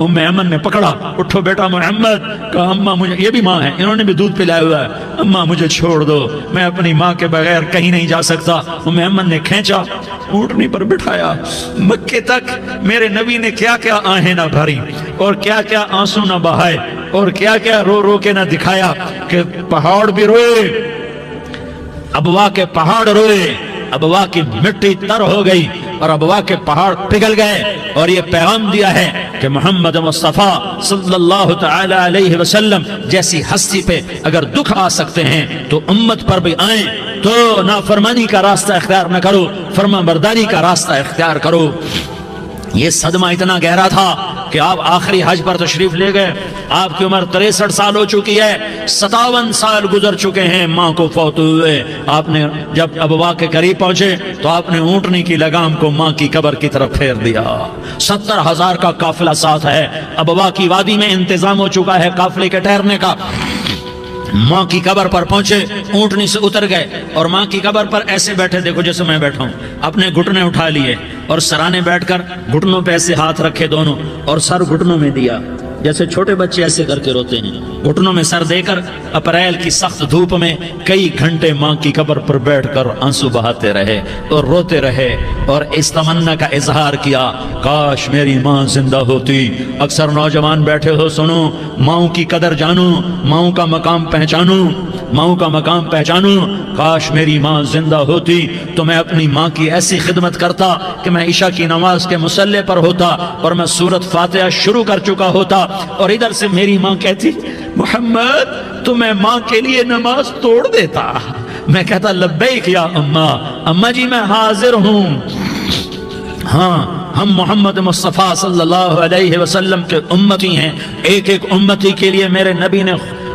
ام ایمن نے پکڑا، اٹھو بیٹا محمد، کہا اماں مجھے، یہ بھی ماں ہے، انہوں نے بھی دودھ پلایا ہوا ہے، اماں مجھے چھوڑ دو، میں اپنی ماں کے بغیر کہیں نہیں جا سکتا۔ ام ایمن نے کھینچا، اونٹنی پر بٹھایا، مکے تک میرے نبی نے کیا کیا آہیں نہ بھری اور کیا کیا آنسو نہ بہائے اور کیا کیا رو رو کے نہ دکھایا کہ پہاڑ بھی روئے، ابوا کے پہاڑ روئے، ابوا کی مٹی تر ہو گئی اور ابوا کے پہاڑ پگھل گئے، اور یہ پیغام دیا ہے کہ محمد مصطفیٰ صلی اللہ تعالی علیہ وسلم جیسی ہستی پہ اگر دکھ آ سکتے ہیں تو امت پر بھی آئیں، تو نافرمانی کا راستہ اختیار نہ کرو، فرما برداری کا راستہ اختیار کرو۔ یہ صدمہ اتنا گہرا تھا کہ آپ آخری حج پر تشریف لے گئے، آپ کی عمر 63 سال ہو چکی ہے، 57 سال گزر چکے ہیں ماں کو فوت ہوئے۔ آپ نے جب ابوا کے قریب پہنچے تو آپ نے اونٹنی کی لگام کو ماں کی قبر کی طرف پھیر دیا۔ 70,000 کا قافلہ ساتھ ہے، ابوا کی وادی میں انتظام ہو چکا ہے قافلے کے ٹھہرنے کا۔ ماں کی قبر پر پہنچے، اونٹنی سے اتر گئے اور ماں کی قبر پر ایسے بیٹھے، دیکھو جیسے میں بیٹھا ہوں، اپنے گھٹنے اٹھا لیے اور سرانے بیٹھ کر گھٹنوں پہ ایسے ہاتھ رکھے دونوں اور سر گھٹنوں میں دیا، جیسے چھوٹے بچے ایسے کر کے روتے ہیں، گھٹنوں میں سر دے کر اپریل کی سخت دھوپ میں کئی گھنٹے ماں کی قبر پر بیٹھ کر آنسو بہاتے رہے اور روتے رہے اور اس تمنا کا اظہار کیا، کاش میری ماں زندہ ہوتی۔ اکثر نوجوان بیٹھے ہو، سنو، ماؤں کی قدر جانو، ماؤں کا مقام پہچانو، ماؤں کا مقام پہچانو۔ کاش میری ماں زندہ ہوتی تو میں اپنی ماں کی ایسی خدمت کرتا کہ میں عشاء کی نماز کے مصلے پر ہوتا اور میں سورۃ فاتحہ شروع کر چکا ہوتا، اور ادھر سے میری ماں کہتی محمد تو میں ماں کے لیے نماز توڑ دیتا، میں کہتا لبیک یا اماں، اماں جی میں حاضر ہوں۔ ہاں، ہم محمد مصطفیٰ صلی اللہ علیہ وسلم کے امتی ہیں، ایک ایک امتی کے لیے میرے نبی نے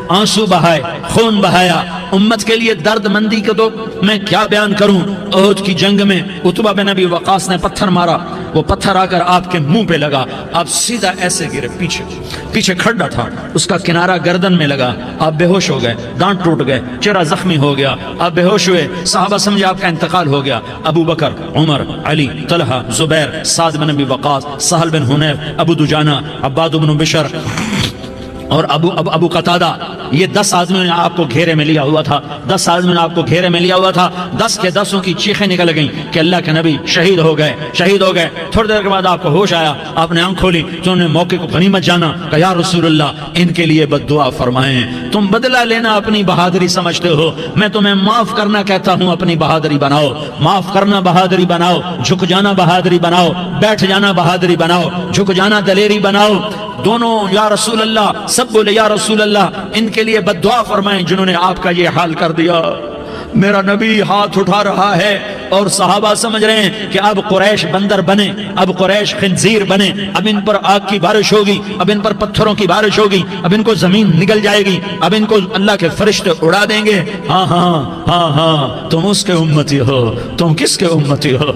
آنسو بہائے، خون بہایا، امت کے لیے درد مندی کو تو میں کیا بیان کروں۔ احد کی جنگ میں عتبہ بن ابی وقاص نے پتھر مارا، وہ پتھر آ کر آپ کے منہ پہ لگا، آپ سیدھا ایسے گرے، پیچھے کھڑا تھا، اس کا کنارہ گردن میں لگا، آپ بے ہوش ہو گئے، دانت ٹوٹ گئے، چہرہ زخمی ہو گیا، آپ بے ہوش ہوئے، صحابہ سمجھے آپ کا انتقال ہو گیا۔ ابو بکر، عمر، علی، طلحہ، زبیر، سعد بن ابی وقاص، سہل بن حنیف، ابو دجانہ، عباد بن بشر اور ابو قتادہ، یہ 10 آدمیوں نے آپ کو گھیرے میں لیا ہوا تھا، 10 آدمیوں نے آپ کو گھیرے میں لیا ہوا تھا، 10 کے 10 کی چیخیں نکل گئیں کہ اللہ کے نبی شہید ہو گئے، شہید ہو گئے۔ تھوڑی دیر کے بعد آپ کو ہوش آیا، آپ نے آنکھ کھولی تو انہوں نے موقع کو غنیمت جانا، کہ یا رسول اللہ ان کے لیے بد دعا فرمائیں، تم بدلہ لینا اپنی بہادری سمجھتے ہو، میں تمہیں معاف کرنا کہتا ہوں، اپنی بہادری بناؤ، معاف کرنا بہادری بناؤ، جھک جانا بہادری بناؤ، بیٹھ جانا بہادری بناؤ، جھک جانا دلیری بناؤ۔ دونوں یا رسول اللہ، سب بولے یا رسول اللہ، ان کے لیے بد دعا فرمائیں جنہوں نے آپ کا یہ حال کر دیا۔ میرا نبی ہاتھ اٹھا رہا ہے اور صحابہ سمجھ رہے ہیں کہ اب قریش بندر بنے، اب قریش خنزیر بنے، اب ان پر آگ کی بارش ہوگی، اب ان پر پتھروں کی بارش ہوگی، اب ان کو زمین نگل جائے گی، اب ان کو اللہ کے فرشتے اڑا دیں گے۔ ہاں ہاں ہاں ہاں، تم اس کے امتی ہو۔ تم کس کے امتی ہو؟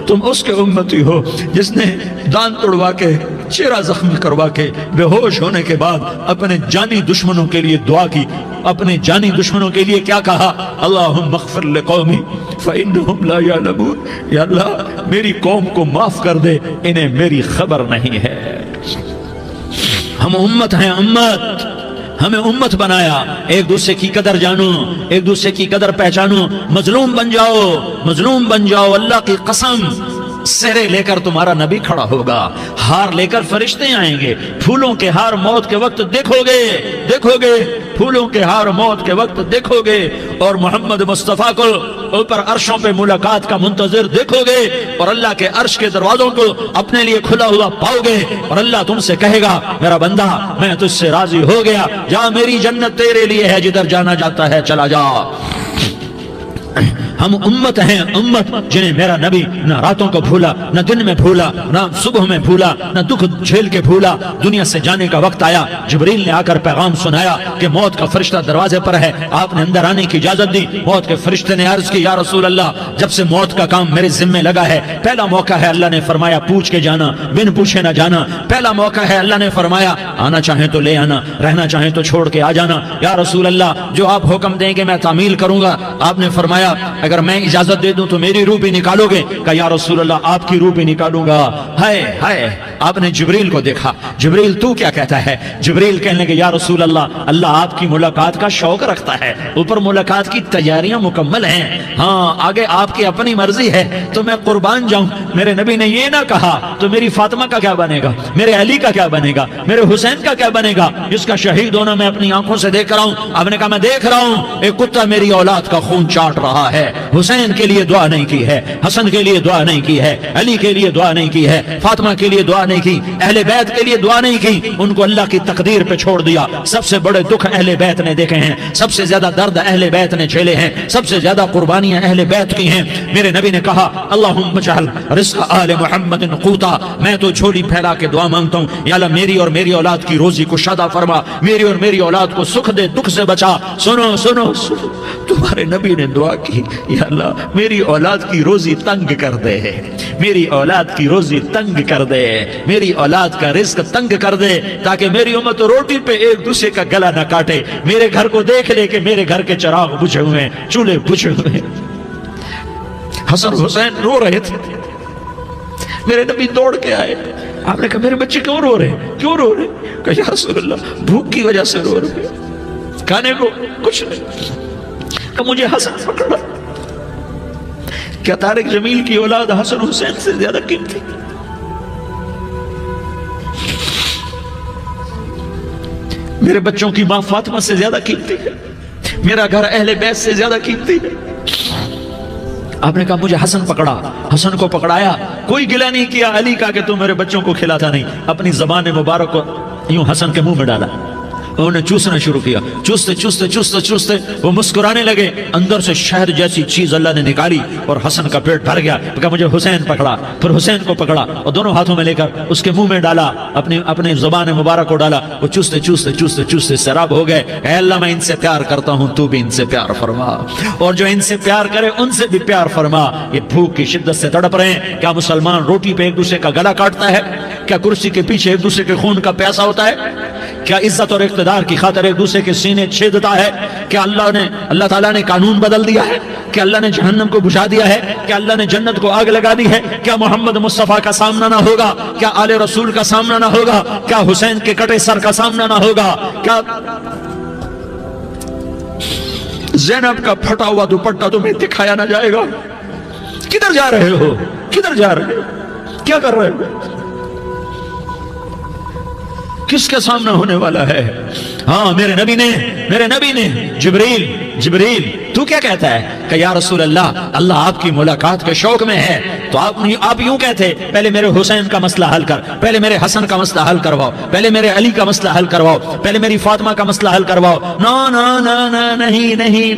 تم اس کے امتی ہو جس نے دانت توڑوا کے، چہرہ زخمی کروا کے، بے ہوش ہونے کے بعد اپنے جانی دشمنوں کے لیے دعا کی، اپنے جانی دشمنوں کے لیے کیا کہا؟ اللہم اغفر لقومی فإنہم لا یعلمون، یا اللہ میری قوم کو معاف کر دے، انہیں میری خبر نہیں ہے۔ ہم امت ہیں، امت، ہمیں امت بنایا، ایک دوسرے کی قدر جانو، ایک دوسرے کی قدر پہچانو، مظلوم بن جاؤ، مظلوم بن جاؤ۔ اللہ کی قسم، سہرے لے کر تمہارا نبی کھڑا ہوگا، ہار لے کر فرشتے آئیں گے، پھولوں کے ہار موت کے وقت دیکھو گے، دیکھو گے، پھولوں کے ہار موت کے وقت دیکھو گے، اور محمد مصطفیٰ کو اوپر عرشوں پہ ملاقات کا منتظر دیکھو گے، اور اللہ کے عرش کے دروازوں کو اپنے لیے کھلا ہوا پاؤ گے، اور اللہ تم سے کہے گا میرا بندہ میں تجھ سے راضی ہو گیا، جا میری جنت تیرے لیے ہے، جدھر جانا جاتا ہے چلا جا۔ ہم امت ہیں، امت جنہیں میرا نبی نہ راتوں کو بھولا، نہ دن میں بھولا، نہ صبح میں بھولا، نہ دکھ جھیل کے بھولا۔ دنیا سے جانے کا وقت آیا، جبریل نے آ کر پیغام سنایا کہ موت کا فرشتہ دروازے پر ہے، آپ نے اندر آنے کی اجازت دی۔ موت کے فرشتے نے عرض کی یا رسول اللہ جب سے موت کا کام میرے ذمہ لگا ہے، پہلا موقع ہے، اللہ نے فرمایا پوچھ کے جانا، بن پوچھے نہ جانا، پہلا موقع ہے، اللہ نے فرمایا آنا چاہیں تو لے آنا، رہنا چاہیں تو چھوڑ کے آ جانا۔ یا رسول اللہ جو آپ حکم دیں گے میں تعمیل کروں گا۔ آپ نے فرمایا اگر میں اجازت دے دوں تو میری روح بھی نکالو گے؟ کہ یا رسول اللہ آپ کی روح بھی نکالوں گا۔ ہائے ہائے آپ نے جبریل کو دیکھا، جبریل تو کیا کہتا ہے؟ جبریل کہنے لگے یا رسول اللہ، اللہ آپ کی ملاقات کا شوق رکھتا ہے، اوپر ملاقات کی تیاریاں مکمل ہیں، ہاں آگے آپ کی اپنی مرضی ہے تو میں قربان جاؤں۔ میرے نبی نے یہ نہ کہا تو میری فاطمہ کا کیا بنے گا، میرے علی کا کیا بنے گا، میرے حسین کا کیا بنے گا، جس کا شہید ہونا میں اپنی آنکھوں سے دیکھ رہا ہوں۔ آپ نے کہا میں دیکھ رہا ہوں ایک کتا میری اولاد کا خون چاٹ رہا ہے، حسین کے لیے دعا نہیں کی ہے، حسن کے لیے دعا نہیں کی ہے، علی کے لیے دعا نہیں کی ہے، فاطمہ کے لیے دعا نہیں کی، اہل بیت کے لیے دعا نہیں کی، ان کو اللہ کی تقدیر پہ چھوڑ دیا۔ سب سے بڑے دکھ اہل بیت نے دیکھے ہیں، سب سے زیادہ درد اہل بیت نے جھیلے ہیں، سب سے زیادہ قربانیاں اہل بیت کی ہیں۔ میرے نبی نے کہا اللہم اجعل رزق آل محمد قوتا، میں تو جھولی پھیلا کے دعا مانگتا ہوں، یا اللہ میری اور میری اولاد کی روزی کو شادہ فرما، میری اور میری اولاد کو سکھ دے، دکھ سے بچا۔ سنو سنو سنو، تمہارے نبی نے دعا کی یا اللہ میری اولاد کی روزی تنگ کر دے، میری اولاد کی روزی تنگ کر دے، میری اولاد کا رزق تنگ کر دے، تاکہ میری امت روٹی پہ ایک دوسرے کا گلا نہ کاٹے، میرے گھر کو دیکھ لے کہ میرے گھر کے چراغ بجھے ہوئے ہیں، چولہے بجھے ہوئے ہیں۔ حسن حسین رو رہے تھے، میرے نبی دوڑ کے آئے، آپ نے کہا میرے بچے کیوں رو رہے ہیں، کیوں رو رہے ہیں؟ کہا یا رسول اللہ بھوک کی وجہ سے رو رہے ہیں، کھانے کو کچھ نہیں۔ کہ مجھے حسن پکڑا۔ کیا طارق جمیل کی اولاد حسن حسین سے زیادہ قیمتی؟ میرے بچوں کی ماں فاطمہ سے زیادہ قیمتی ہے، میرا گھر اہل بیت سے زیادہ قیمتی ہے۔ آپ نے کہا مجھے حسن پکڑا، حسن کو پکڑایا، کوئی گلہ نہیں کیا علی کا کہ تم میرے بچوں کو کھلاتا نہیں، اپنی زبان مبارک کو یوں حسن کے منہ میں ڈالا، انہوں نے چوسنا شروع کیا، چوستے چوستے چوستے چوستے وہ مسکرانے لگے، اندر سے شہد جیسی چیز اللہ نے نکالی اور حسن کا پیٹ بھر گیا۔ کہ مجھے حسین پکڑا، پھر حسین کو پکڑا اور دونوں ہاتھوں میں لے کر اس کے منہ میں ڈالا، اپنی زبان مبارک کو ڈالا، وہ چوستے چوستے چوستے چوستے سیراب ہو گئے۔ اے اللہ میں ان سے پیار کرتا ہوں، تو بھی ان سے پیار فرما، اور جو ان سے پیار کرے ان سے بھی پیار فرما۔ یہ بھوک کی شدت سے تڑپ رہے ہیں، کیا مسلمان روٹی پہ ایک دوسرے کا گلا کاٹتا ہے؟ کیا کرسی کے پیچھے ایک دوسرے کے خون کا پیاسا ہوتا ہے؟ کیا عزت اور اقتدار کی خاطر ایک دوسرے کے سینے چھیدتا ہے؟ کیا اللہ تعالیٰ نے قانون بدل دیا ہے؟ کیا اللہ نے جہنم کو بجھا دیا ہے؟ کیا اللہ نے جنت کو آگ لگا دی ہے؟ کیا محمد مصطفیٰ کا سامنا نہ ہوگا؟ کیا آل رسول کا سامنا نہ ہوگا؟ کیا حسین کے کٹے سر کا سامنا نہ ہوگا؟ کیا زینب کا پھٹا ہوا دوپٹہ تمہیں دکھایا نہ جائے گا؟ کدھر جا رہے ہو؟ کدھر جا رہے ہو؟ کیا کر رہے ہو؟ کس کے سامنے ہونے والا ہے؟ ہاں میرے نبی نے جبریل تو کیا کہتا ہے؟ کہ یا رسول اللہ، اللہ آپ کی ملاقات کے شوق میں ہے، تو آپ یوں کہتے پہلے میرے حسین کا مسئلہ حل کر، پہلے میرے حسن کا مسئلہ حل کرواؤ، پہلے میرے علی کا مسئلہ حل کرواؤ، پہلے میری فاطمہ کا مسئلہ حل کرواؤ۔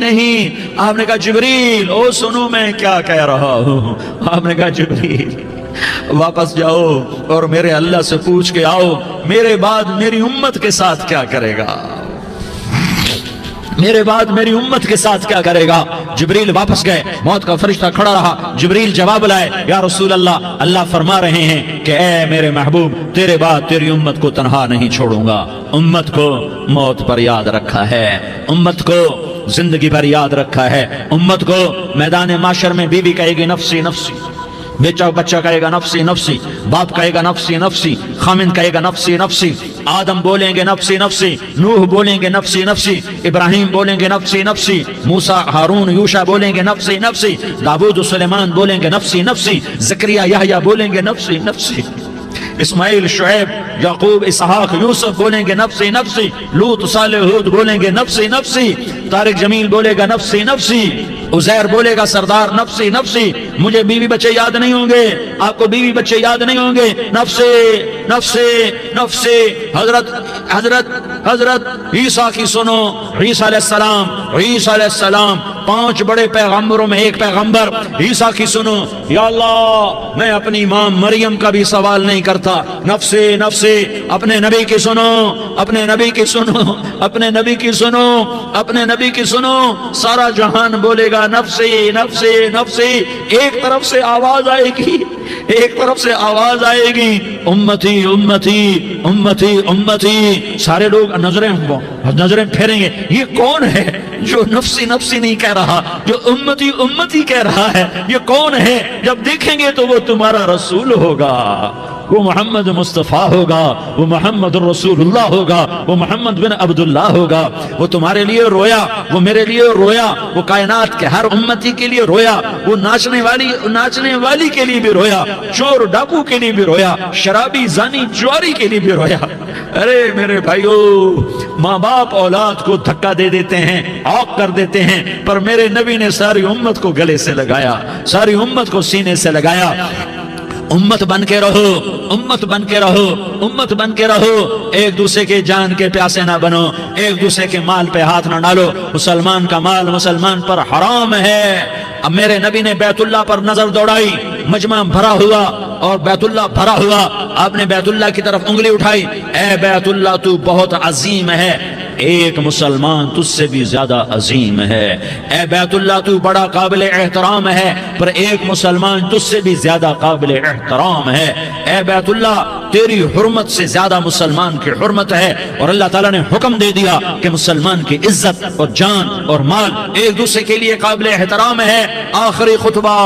نہیں۔ آپ نے کہا جبریل او سنو میں کیا کہہ رہا ہوں۔ آپ نے کہا جبریل واپس جاؤ اور میرے اللہ سے پوچھ کے آؤ میرے بعد میری امت کے ساتھ کیا کرے گا، میرے بعد میری امت کے ساتھ کیا کرے گا۔ جبریل واپس گئے، موت کا فرشتہ کھڑا رہا، جبریل جواب لائے، یا رسول اللہ، اللہ فرما رہے ہیں کہ اے میرے محبوب، تیرے بعد تیری امت کو تنہا نہیں چھوڑوں گا۔ امت کو موت پر یاد رکھا ہے، امت کو زندگی پر یاد رکھا ہے، امت کو میدان معاشر میں بیوی کہے گی نفسی نفسی، بچہ کہے گا نفسی نفسی، باپ کہے گا نفسی نفسی، خامن کہے گا نفسی نفسی، آدم بولیں گے نفسی نفسی، نوح بولیں گے نفسی نفسی، ابراہیم بولیں گے نفسی نفسی، موسیٰ ہارون یوشع بولیں گے نفسی نفسی، داؤد و سلیمان بولیں گے نفسی نفسی، زکریا یحییٰ بولیں گے نفسی نفسی، اسماعیل شعیب یعقوب اسحاق یوسف بولیں گے نفسی نفسی، لوط صالح ہود بولیں گے نفسی نفسی، طارق جمیل بولے گا نفسی نفسی، عزیر بولے گا سردار نفسی نفسی، مجھے بیوی بچے یاد نہیں ہوں گے، آپ کو بیوی بچے یاد نہیں ہوں گے، نفسی نفسی نفسی۔ حضرت عیسیٰ کی سنو، عیسیٰ علیہ السلام 5 بڑے پیغمبروں میں ایک پیغمبر، عیسیٰ کی سنو، یا اللہ میں اپنی ماں مریم کا بھی سوال نہیں کرتا، نفسی نفسی۔ اپنے نبی کی سنو، اپنے نبی کی سنو، اپنے نبی کی سنو، اپنے نبی کی سنو، سارا جہان بولے گا نفسی نفسی نفسی۔ ایک طرف سے آواز آئے گی، ایک طرف سے آواز آئے گی، امتی امتی امتی امتی۔ سارے لوگ نظریں پھیریں گے، یہ کون ہے جو نفسی نفسی نہیں کہہ رہا، جو امتی امتی کہہ رہا ہے؟ یہ کون ہے؟ جب دیکھیں گے تو وہ تمہارا رسول ہوگا، وہ محمد مصطفیٰ ہوگا، وہ محمد رسول اللہ ہوگا، وہ محمد بن عبداللہ ہوگا۔ وہ تمہارے لیے رویا، وہ میرے لیے رویا، وہ کائنات کے ہر امتی کے لیے رویا، وہ ناچنے والی کے لیے بھی رویا، چور ڈاکو کے لیے بھی رویا، شرابی زانی جواری کے لیے بھی رویا۔ ارے میرے بھائیو، ماں باپ اولاد کو دھکا دے دیتے ہیں، عوق کر دیتے ہیں، پر میرے نبی نے ساری امت کو گلے سے لگایا، ساری امت کو سینے سے لگایا۔ امت بن کے رہو، امت بن کے رہو، امت بن کے رہو، ایک دوسرے کے جان کے پیاسے نہ بنو، ایک دوسرے کے مال پہ ہاتھ نہ ڈالو۔ مسلمان کا مال مسلمان پر حرام ہے۔ اب میرے نبی نے بیت اللہ پر نظر دوڑائی، مجمع بھرا ہوا اور بیت اللہ بھرا ہوا، آپ نے بیت اللہ کی طرف انگلی اٹھائی، اے بیت اللہ تو بہت عظیم ہے، ایک مسلمان تجھ سے بھی زیادہ عظیم ہے۔ اے بیت اللہ تو بڑا قابل احترام ہے، پر ایک مسلمان تجھ سے بھی زیادہ قابل احترام ہے۔ اے بیت اللہ تیری حرمت سے زیادہ مسلمان کی حرمت ہے، اور اللہ تعالیٰ نے حکم دے دیا کہ مسلمان کی عزت اور جان اور مال ایک دوسرے کے لیے قابل احترام ہے۔ آخری خطبہ،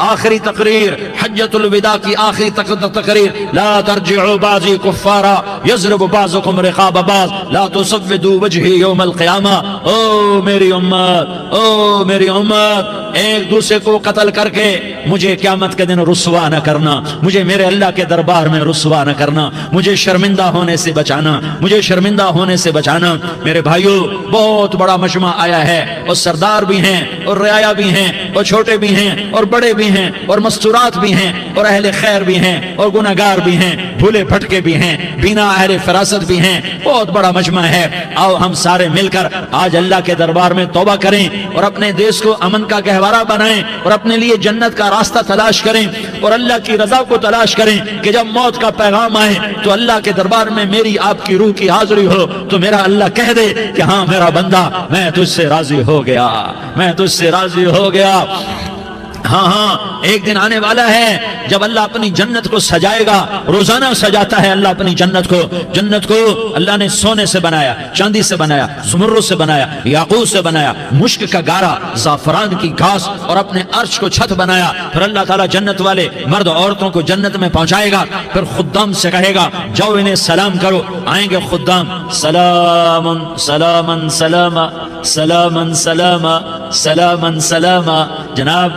آخری تقریر، حجۃ الوداع کی آخری تقریر، لا ترجعوا بعضی کفارا یضرب بعضکم رقاب بعض لا تسودوا وجہی یوم القیامہ۔ او میری امت، او میری امت، ایک دوسرے کو قتل کر کے مجھے قیامت کے دن رسوا نہ کرنا، مجھے میرے اللہ کے دربار میں رسوا نہ کرنا، مجھے شرمندہ ہونے سے بچانا، مجھے شرمندہ ہونے سے بچانا۔ میرے بھائیو، بہت بڑا مجمع آیا ہے، اور سردار بھی ہیں اور رعایا بھی ہیں اور چھوٹے بھی ہیں اور بڑے بھی ہیں اور مستورات بھی ہیں اور اہل خیر بھی ہیں اور گناہگار بھی ہیں، بھولے بھٹکے بھی ہیں، بینا اہل فراست بھی ہیں، بہت بڑا مجمع ہے۔ آؤ ہم سارے مل کر آج اللہ کے دربار میں توبہ کریں اور اپنے دیش کو امن کا گہوارہ بنائیں اور اپنے لیے جنت کا راستہ تلاش کریں اور اللہ کی رضا کو تلاش کریں کہ جب موت کا پیغام آئے تو اللہ کے دربار میں میری آپ کی روح کی حاضری ہو تو میرا اللہ کہہ دے کہ ہاں میرا بندہ، میں تجھ سے راضی ہو گیا، میں تجھ سے راضی ہو گیا۔ ہاں ہاں، ایک دن آنے والا ہے جب اللہ اپنی جنت کو سجائے گا، روزانہ سجاتا ہے اللہ اپنی جنت کو۔ جنت کو اللہ نے سونے سے بنایا، چاندی سے بنایا، زمرد سے بنایا، یاقوت سے بنایا، مشک کا گارا، زعفران کی گھاس اور اپنے عرش کو چھت بنایا۔ پھر اللہ تعالیٰ جنت والے مرد عورتوں کو جنت میں پہنچائے گا، پھر خدام سے کہے گا جاؤ انہیں سلام کرو۔ آئیں گے خدام، سلام سلام سلاما سلام سلاما سلام سلاما، جناب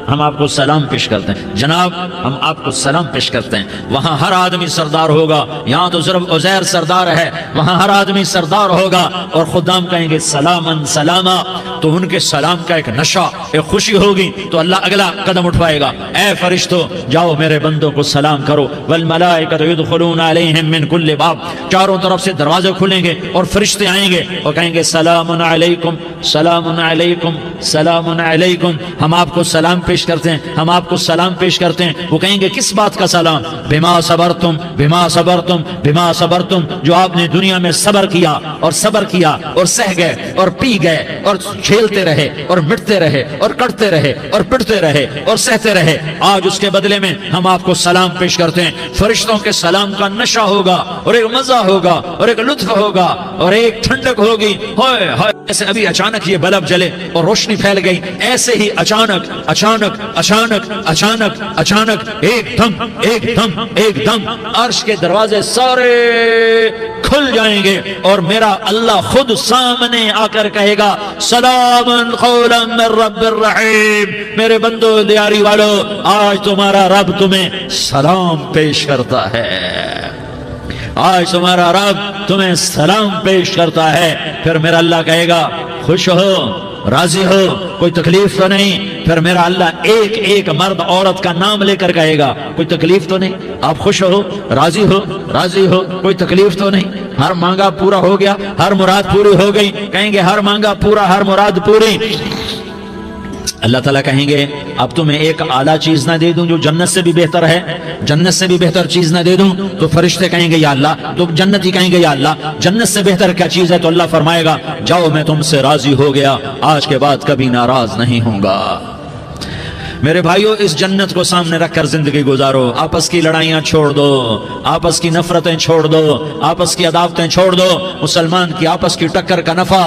ہم آپ کو سلام پیش کرتے ہیں، جناب ہم آپ کو سلام پیش کرتے ہیں۔ وہاں ہر آدمی سردار ہوگا، یہاں تو صرف عزیر سردار ہے، وہاں ہر آدمی سردار ہوگا، اور خدام کہیں گے سلامن سلاما، تو ان کے سلام کا ایک نشہ، ایک خوشی ہوگی، تو اللہ اگلا قدم اٹھوائے گا، اے فرشتو جاؤ میرے بندوں کو سلام کرو۔ والملائکۃ یدخلون علیہم من کل باب، چاروں طرف سے دروازے کھلیں گے اور فرشتے آئیں گے اور کہیں گے سلام علیکم سلام علیکم سلام علیکم، ہم آپ کو سلام پیش کرتے ہیں، ہم آپ کو سلام پیش کرتے ہیں۔ وہ کہیں گے کس بات کا سلام؟ بما صبرتم بما صبرتم بما صبرتم، جو آپ نے دنیا میں صبر کیا اور صبر کیا اور سہ گئے اور پی گئے اور جھیلتے رہے اور مٹتے رہے اور کٹتے رہے اور پٹتے رہے اور سہتے رہے، آج اس کے بدلے میں ہم آپ کو سلام پیش کرتے ہیں۔ فرشتوں کے سلام کا نشہ ہوگا اور ایک مزہ ہوگا اور ایک لطف ہوگا اور ایک ٹھنڈک ہوگی۔ ہائے ہائے، ایسے ابھی اچانک یہ بلب جلے اور روشنی پھیل گئی، ایسے ہی اچانک اچانک اچانک اچانک اچانک ایک دم ایک دم ایک دم عرش کے دروازے سارے کھل جائیں گے اور میرا اللہ خود سامنے آ کر کہے گا سلام قولا من رب الرحیم، میرے بندو دیاری والو، آج تمہارا رب تمہیں سلام پیش کرتا ہے، آج تمہارا رب تمہیں سلام پیش کرتا ہے۔ پھر میرا اللہ کہے گا خوش ہو، راضی ہو، کوئی تکلیف تو نہیں؟ پھر میرا اللہ ایک ایک مرد عورت کا نام لے کر کہے گا کوئی تکلیف تو نہیں؟ آپ خوش ہو، راضی ہو، راضی ہو، کوئی تکلیف تو نہیں؟ ہر مانگا پورا ہو گیا، ہر مراد پوری ہو گئی؟ کہیں گے ہر مانگا پورا، ہر مراد پوری۔ اللہ تعالیٰ کہیں گے اب تمہیں ایک اعلیٰ چیز نہ دے دوں جو جنت سے بھی بہتر ہے، جنت سے بھی بہتر چیز نہ دے دوں؟ تو فرشتے کہیں گے یا اللہ، تو جنتی کہیں گے یا اللہ جنت سے بہتر کیا چیز ہے؟ تو اللہ فرمائے گا جاؤ میں تم سے راضی ہو گیا، آج کے بعد کبھی ناراض نہیں ہوں گا۔ میرے بھائیو، اس جنت کو سامنے رکھ کر زندگی گزارو، آپس کی لڑائیاں چھوڑ دو، آپس کی نفرتیں چھوڑ دو، آپس کی عداوتیں چھوڑ دو، مسلمان کی آپس کی ٹکر کا نفع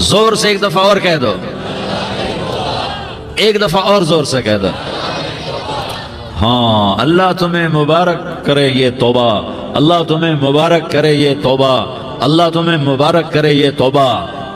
زور سے ایک دفعہ اور کہہ دو، ایک دفعہ اور زور سے کہہ دو۔ ہاں، اللہ تمہیں مبارک کرے یہ توبہ، اللہ تمہیں مبارک کرے یہ توبہ، اللہ تمہیں مبارک کرے یہ توبہ۔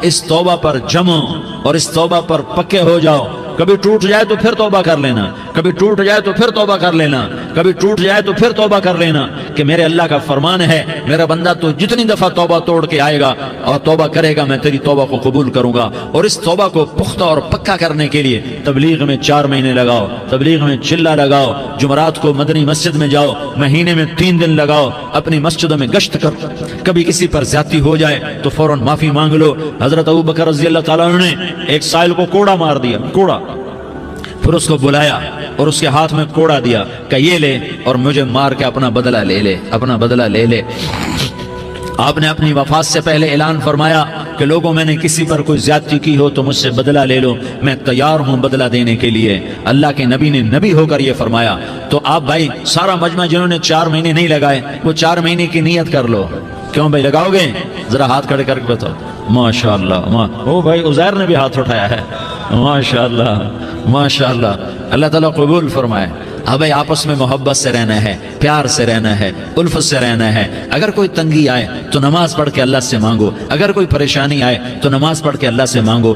اس توبہ پر جمو اور اس توبہ پر پکے ہو جاؤ۔ کبھی ٹوٹ جائے تو پھر توبہ کر لینا، کبھی ٹوٹ جائے تو پھر توبہ کر لینا، کبھی ٹوٹ جائے تو پھر توبہ کر لینا، کہ میرے اللہ کا فرمان ہے میرا بندہ تو جتنی دفعہ توبہ توڑ کے آئے گا اور توبہ کرے گا میں تیری توبہ کو قبول کروں گا۔ اور اس توبہ کو پختہ اور پکا کرنے کے لیے تبلیغ میں 4 مہینے لگاؤ، تبلیغ میں چلہ لگاؤ، جمعرات کو مدنی مسجد میں جاؤ، مہینے میں 3 دن لگاؤ، اپنی مسجدوں میں گشت کرو۔ کبھی کسی پر زیادتی ہو جائے تو فوراً معافی مانگ لو۔ حضرت ابوبکر رضی اللہ تعالیٰ عنہ نے ایک سائل کو کوڑا مار دیا، کوڑا، پھر اس کو بلایا اور اس کے ہاتھ میں کوڑا دیا کہ یہ لے اور مجھے مار کے اپنا بدلہ لے لے، اپنا بدلہ لے لے۔ آپ نے اپنی وفات سے پہلے اعلان فرمایا کہ لوگوں میں نے کسی پر کوئی زیادتی کی ہو تو مجھ سے بدلہ لے لو، میں تیار ہوں بدلہ دینے کے لیے۔ اللہ کے نبی نے نبی ہو کر یہ فرمایا۔ تو آپ بھائی سارا مجمع جنہوں نے 4 مہینے نہیں لگائے وہ 4 مہینے کی نیت کر لو۔ کیوں بھائی لگاؤ گے؟ ذرا ہاتھ کھڑے کر کے بتاؤ۔ ماشاءاللہ، او بھائی عزیر نے بھی ہاتھ اٹھایا ہے، ماشاءاللہ ماشاءاللہ، اللہ تعالیٰ قبول فرمائے۔ اب آپس میں محبت سے رہنا ہے، پیار سے رہنا ہے، الفت سے رہنا ہے۔ اگر کوئی تنگی آئے تو نماز پڑھ کے اللہ سے مانگو، اگر کوئی پریشانی آئے تو نماز پڑھ کے اللہ سے مانگو۔